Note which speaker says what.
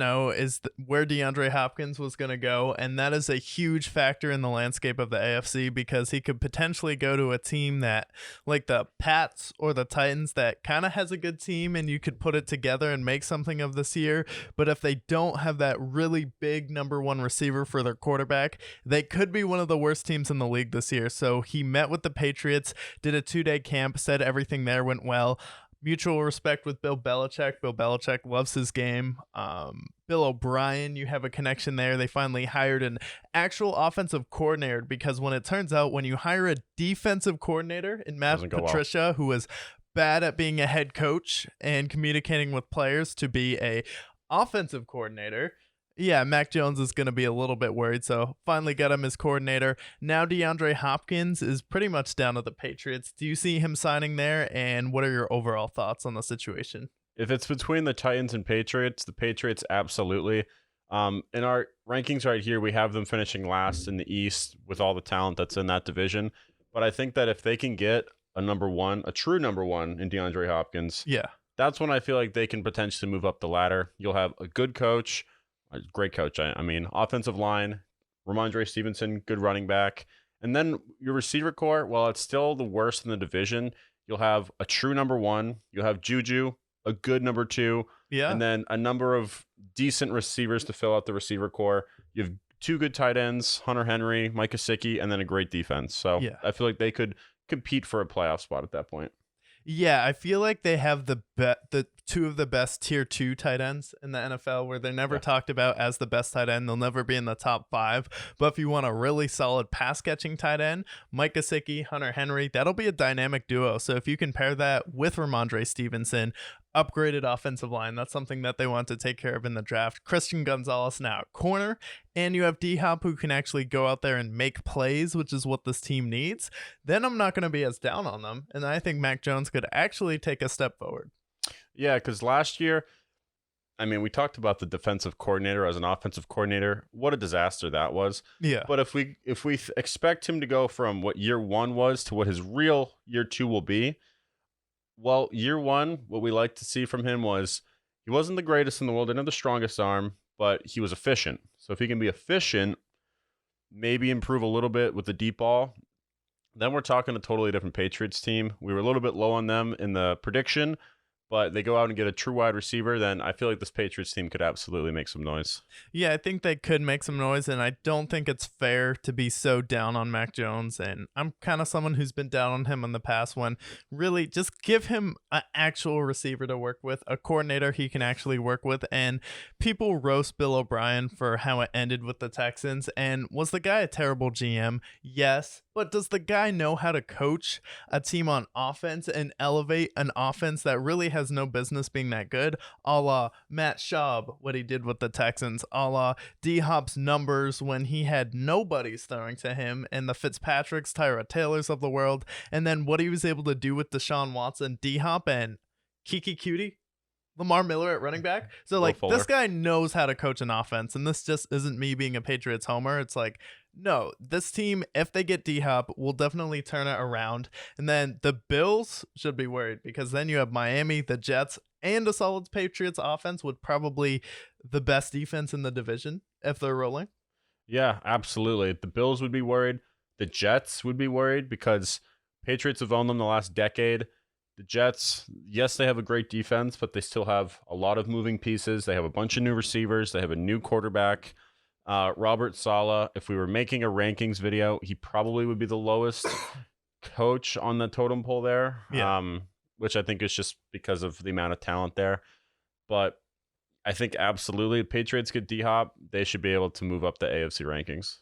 Speaker 1: know is where DeAndre Hopkins was going to go, and that is a huge factor in the landscape of the AFC because he could potentially go to a team that, like the Pats or the Titans, that kind of has a good team and you could put it together and make something of this year. But if they don't have that really big number one receiver for their quarterback, they could be one of the worst teams in the league this year. So he met with the Patriots, did a 2-day camp, said everything there went well. Mutual respect with Bill Belichick. Bill Belichick loves his game. Bill O'Brien, you have a connection there. They finally hired an actual offensive coordinator because when it turns out when you hire a defensive coordinator in Matt Patricia, who was bad at being a head coach and communicating with players, to be a offensive coordinator, yeah, Mac Jones is going to be a little bit worried, so finally got him as coordinator. Now DeAndre Hopkins is pretty much down to the Patriots. Do you see him signing there, and what are your overall thoughts on the situation?
Speaker 2: If it's between the Titans and Patriots, the Patriots absolutely. In our rankings right here, we have them finishing last in the East with all the talent that's in that division. But I think that if they can get a number one, a true number one in DeAndre Hopkins,
Speaker 1: yeah,
Speaker 2: that's when I feel like they can potentially move up the ladder. You'll have a good coach. A great coach, I mean, offensive line, Ramondre Stevenson, good running back. And then your receiver core, while it's still the worst in the division, you'll have a true number one. You'll have Juju, a good number two.
Speaker 1: Yeah.
Speaker 2: And then a number of decent receivers to fill out the receiver core. You have two good tight ends, Hunter Henry, Mike Gesicki, and then a great defense. So yeah, I feel like they could compete for a playoff spot at that point.
Speaker 1: Yeah, I feel like they have the two of the best tier 2 tight ends in the NFL, where they're never talked about as the best tight end. They'll never be in the top 5. But if you want a really solid pass catching tight end, Mike Gesicki, Hunter Henry, that'll be a dynamic duo. So if you can pair that with Ramondre Stevenson, upgraded offensive line, that's something that they want to take care of in the draft. Christian Gonzalez now at corner, and you have D-Hop who can actually go out there and make plays, which is what this team needs. Then I'm not going to be as down on them, and I think Mac Jones could actually take a step forward.
Speaker 2: Yeah, because last year, I mean, we talked about the defensive coordinator as an offensive coordinator. What a disaster that was.
Speaker 1: Yeah.
Speaker 2: But if we expect him to go from what year 1 was to what his real year 2 will be, well, year 1, what we like to see from him was he wasn't the greatest in the world, didn't have the strongest arm, but he was efficient. So if he can be efficient, maybe improve a little bit with the deep ball, then we're talking a totally different Patriots team. We were a little bit low on them in the prediction, but they go out and get a true wide receiver, then I feel like this Patriots team could absolutely make some noise.
Speaker 1: Yeah, I think they could make some noise, and I don't think it's fair to be so down on Mac Jones, and I'm kind of someone who's been down on him in the past when really just give him an actual receiver to work with, a coordinator he can actually work with, and people roast Bill O'Brien for how it ended with the Texans, and was the guy a terrible GM? Yes, but does the guy know how to coach a team on offense and elevate an offense that really has no business being that good? A la Matt Schaub, what he did with the Texans, a la D-Hop's numbers when he had nobodies throwing to him, and the Fitzpatricks, Tyrod Taylors of the world, and then what he was able to do with Deshaun Watson, D-Hop, and Kiki Cutie, Lamar Miller at running back. So like this guy knows how to coach an offense, and this just isn't me being a Patriots homer. It's like, no, this team, if they get D-Hop, will definitely turn it around. And then the Bills should be worried because then you have Miami, the Jets, and a solid Patriots offense with probably the best defense in the division if they're rolling.
Speaker 2: Yeah, absolutely. The Bills would be worried. The Jets would be worried because Patriots have owned them the last decade. The Jets, yes, they have a great defense, but they still have a lot of moving pieces. They have a bunch of new receivers. They have a new quarterback. Robert Saleh, if we were making a rankings video, he probably would be the lowest coach on the totem pole there, which I think is just because of the amount of talent there. But I think absolutely Patriots get D-Hop, they should be able to move up the AFC rankings.